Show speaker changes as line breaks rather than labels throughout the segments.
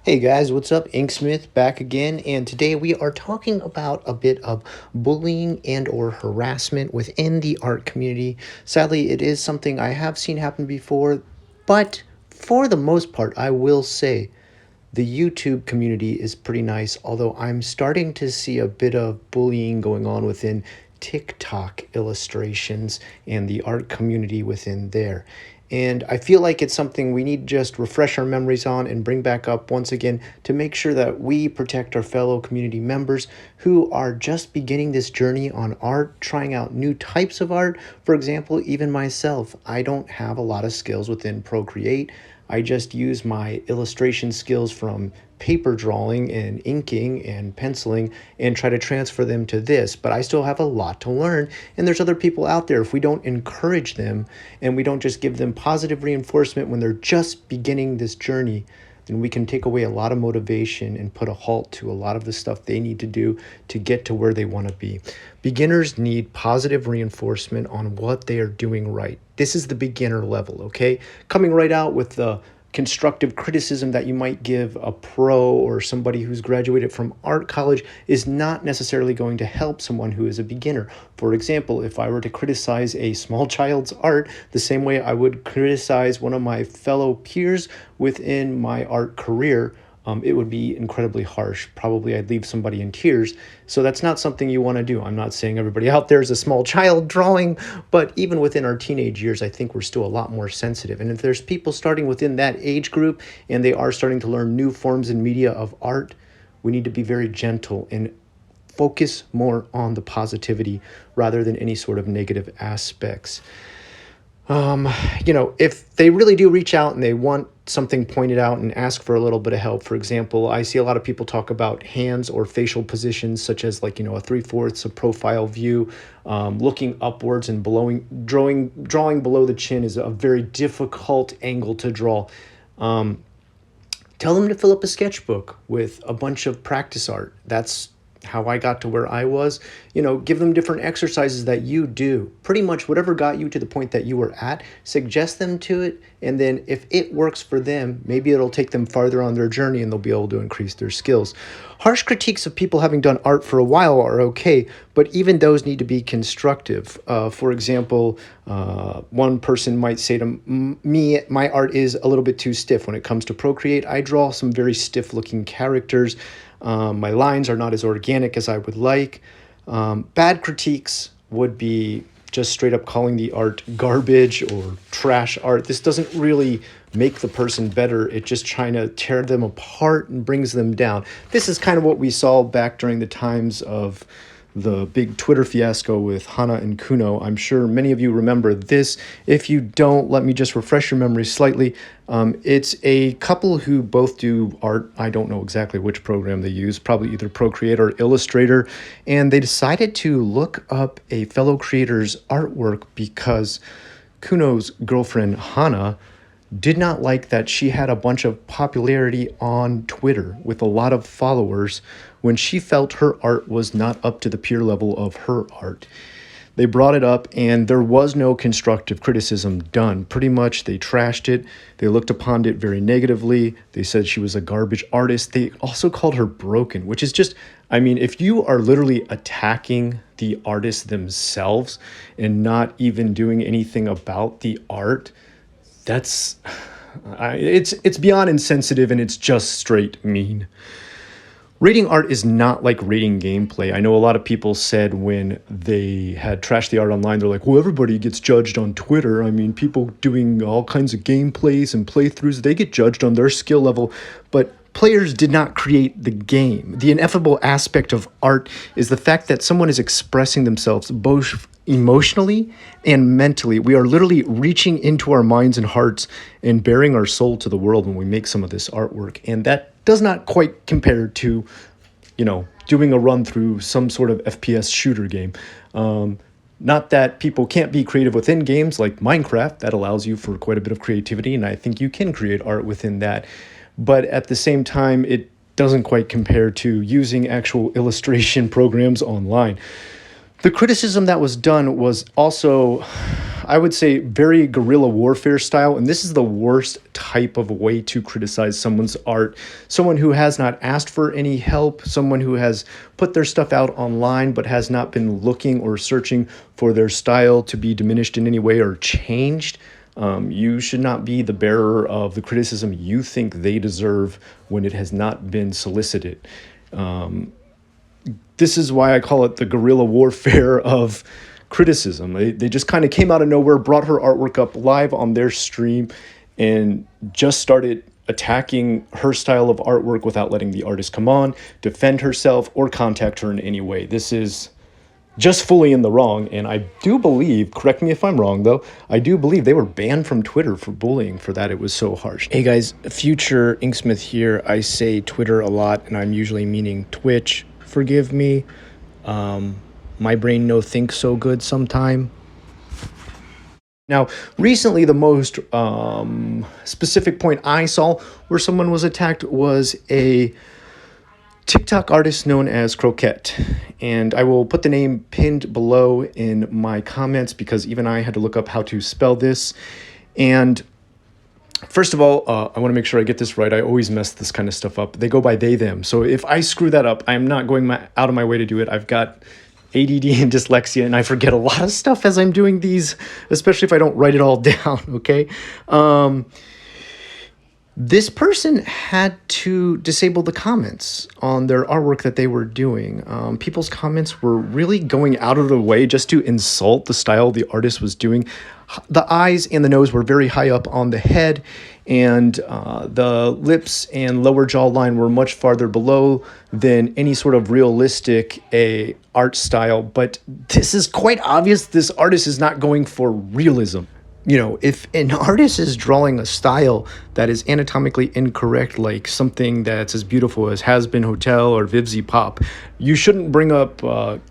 Hey guys, what's up? Inksmith back again, and today we are talking about a bit of bullying and or harassment within the art community. Sadly, it is something I have seen happen before, but for the most part, I will say the YouTube community is pretty nice, although I'm starting to see a bit of bullying going on within TikTok illustrations and the art community within there. And I feel like it's something we need to just refresh our memories on and bring back up once again to make sure that we protect our fellow community members who are just beginning this journey on art, trying out new types of art. For example, even myself, I don't have a lot of skills within Procreate. I just use my illustration skills from paper drawing and inking and penciling and try to transfer them to this. But I still have a lot to learn. And there's other people out there. If we don't encourage them and we don't just give them positive reinforcement when they're just beginning this journey, then we can take away a lot of motivation and put a halt to a lot of the stuff they need to do to get to where they want to be. Beginners need positive reinforcement on what they are doing right. This is the beginner level, okay? Coming right out with the constructive criticism that you might give a pro or somebody who's graduated from art college is not necessarily going to help someone who is a beginner. For example, if I were to criticize a small child's art the same way I would criticize one of my fellow peers within my art career, it would be incredibly harsh. Probably I'd leave somebody in tears. So that's not something you want to do. I'm not saying everybody out there is a small child drawing, but even within our teenage years, I think we're still a lot more sensitive. And if there's people starting within that age group and they are starting to learn new forms and media of art, we need to be very gentle and focus more on the positivity rather than any sort of negative aspects. If they really do reach out and they want something pointed out and ask for a little bit of help, for example, I see a lot of people talk about hands or facial positions, such as a 3/4 of profile view, looking upwards and drawing below the chin is a very difficult angle to draw. Tell them to fill up a sketchbook with a bunch of practice art. That's how I got to where I was. Give them different exercises that you do. Pretty much whatever got you to the point that you were at, suggest them to it. And then if it works for them, maybe it'll take them farther on their journey and they'll be able to increase their skills. Harsh critiques of people having done art for a while are okay, but even those need to be constructive. For example, one person might say to me, my art is a little bit too stiff. When it comes to Procreate, I draw some very stiff looking characters. My lines are not as organic as I would like. Bad critiques would be just straight up calling the art garbage or trash art. This doesn't really make the person better. It's just trying to tear them apart and brings them down. This is kind of what we saw back during the times of the big Twitter fiasco with Hana and Kuno. I'm sure many of you remember this. If you don't, let me just refresh your memory slightly. It's a couple who both do art. I don't know exactly which program they use, probably either Procreate or Illustrator. And they decided to look up a fellow creator's artwork because Kuno's girlfriend, Hana, did not like that she had a bunch of popularity on Twitter with a lot of followers when she felt her art was not up to the peer level of her art. They brought it up and there was no constructive criticism done. Pretty much they trashed it. They looked upon it very negatively. They said she was a garbage artist. They also called her broken, which is just, if you are literally attacking the artists themselves and not even doing anything about the art, it's beyond insensitive and it's just straight mean. Rating art is not like rating gameplay. I know a lot of people said when they had trashed the art online, they're like, well, everybody gets judged on Twitter. People doing all kinds of gameplays and playthroughs, they get judged on their skill level. But players did not create the game. The ineffable aspect of art is the fact that someone is expressing themselves both emotionally and mentally. We are literally reaching into our minds and hearts and bearing our soul to the world when we make some of this artwork. And that does not quite compare to, doing a run through some sort of FPS shooter game. Not that people can't be creative within games like Minecraft. That allows you for quite a bit of creativity, and I think you can create art within that. But at the same time, it doesn't quite compare to using actual illustration programs online. The criticism that was done was also, I would say, very guerrilla warfare style. And this is the worst type of way to criticize someone's art. Someone who has not asked for any help, someone who has put their stuff out online but has not been looking or searching for their style to be diminished in any way or changed. You should not be the bearer of the criticism you think they deserve when it has not been solicited. This is why I call it the guerrilla warfare of criticism. They just kind of came out of nowhere, brought her artwork up live on their stream, and just started attacking her style of artwork without letting the artist come on, defend herself, or contact her in any way. This is just fully in the wrong, and I do believe, correct me if I'm wrong though, I do believe they were banned from Twitter for bullying for that. It was so harsh. Hey guys, future Inksmith here. I say Twitter a lot, and I'm usually meaning Twitch. Forgive me. My brain no think so good sometime. Now, recently, the most specific point I saw where someone was attacked was a TikTok artist known as Croak. And I will put the name pinned below in my comments because even I had to look up how to spell this. And first of all, I want to make sure I get this right. I always mess this kind of stuff up. They go by they, them. So if I screw that up, I'm not going out of my way to do it. I've got ADD and dyslexia, and I forget a lot of stuff as I'm doing these, especially if I don't write it all down, okay? This person had to disable the comments on their artwork that they were doing. People's comments were really going out of the way just to insult the style the artist was doing. The eyes and the nose were very high up on the head, and the lips and lower jawline were much farther below than any sort of realistic art style. But this is quite obvious this artist is not going for realism. You know, if an artist is drawing a style that is anatomically incorrect, like something that's as beautiful as Has Been Hotel or Vivzy Pop, you shouldn't bring up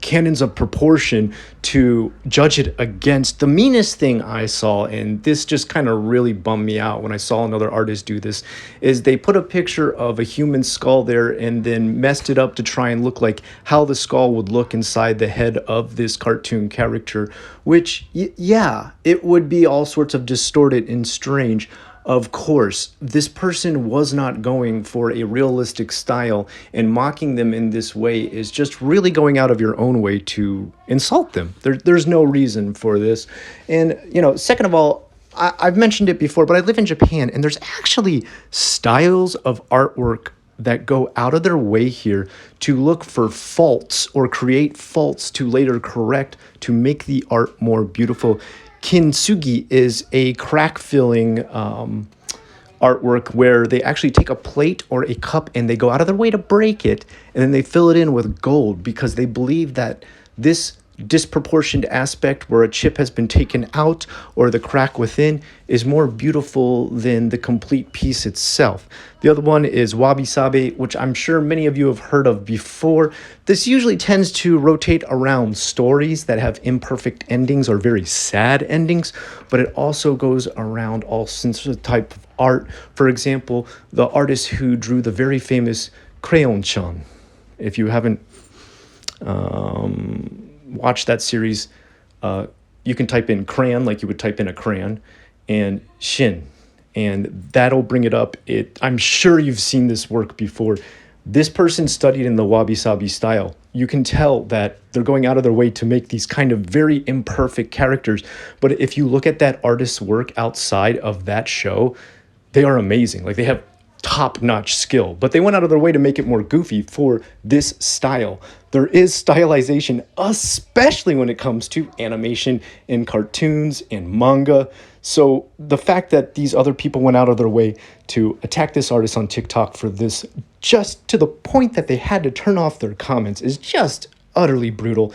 canons of proportion to judge it against. The meanest thing I saw, and this just kind of really bummed me out when I saw another artist do this, is they put a picture of a human skull there and then messed it up to try and look like how the skull would look inside the head of this cartoon character, which, yeah, it would be all sorts of distorted and strange. Of course, this person was not going for a realistic style, and mocking them in this way is just really going out of your own way to insult them. There's no reason for this. And, you know, second of all, I've mentioned it before, but I live in Japan, and there's actually styles of artwork that go out of their way here to look for faults or create faults to later correct to make the art more beautiful. Kintsugi is a crack-filling artwork where they actually take a plate or a cup and they go out of their way to break it, and then they fill it in with gold because they believe that this disproportioned aspect where a chip has been taken out or the crack within is more beautiful than the complete piece itself. The other one is wabi sabi, which I'm sure many of you have heard of before. This usually tends to rotate around stories that have imperfect endings or very sad endings, but it also goes around all sorts of type of art. For example, the artist who drew the very famous Crayon-chan. If you haven't watch that series, you can type in crayon like you would type in a crayon, and shin, and that'll bring it up. I'm sure you've seen this work before. This person studied in the wabi-sabi style. You can tell that they're going out of their way to make these kind of very imperfect characters, but if you look at that artist's work outside of that show, they are amazing. Like, they have top-notch skill, but they went out of their way to make it more goofy for this style. There is stylization, especially when it comes to animation and cartoons and manga. So the fact that these other people went out of their way to attack this artist on TikTok for this, just to the point that they had to turn off their comments, is just utterly brutal.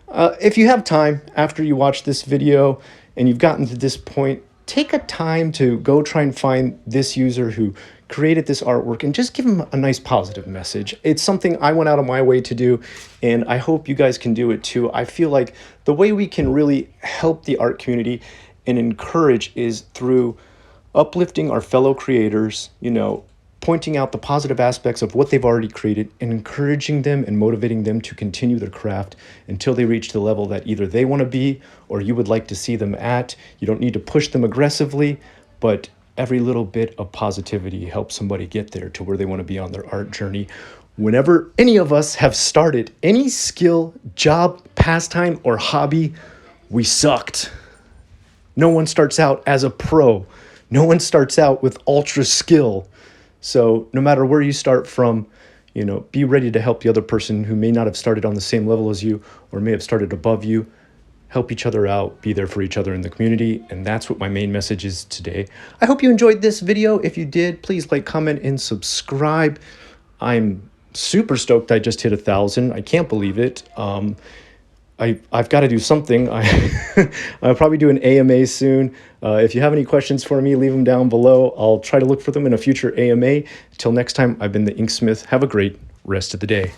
If you have time after you watch this video and you've gotten to this point, take a time to go try and find this user who created this artwork and just give him a nice positive message. It's something I went out of my way to do, and I hope you guys can do it too. I feel like the way we can really help the art community and encourage is through uplifting our fellow creators, you know, pointing out the positive aspects of what they've already created and encouraging them and motivating them to continue their craft until they reach the level that either they want to be or you would like to see them at. You don't need to push them aggressively, but every little bit of positivity helps somebody get there to where they want to be on their art journey. Whenever any of us have started any skill, job, pastime, or hobby, we sucked. No one starts out as a pro. No one starts out with ultra skill. So no matter where you start from, be ready to help the other person who may not have started on the same level as you or may have started above you. Help each other out, be there for each other in the community, and that's what my main message is today. I hope you enjoyed this video. If you did, please like, comment, and subscribe. I'm super stoked I just hit 1,000. I can't believe it. I've got to do something. I'll probably do an AMA soon. If you have any questions for me, leave them down below. I'll try to look for them in a future AMA. Till next time, I've been the Inksmith. Have a great rest of the day.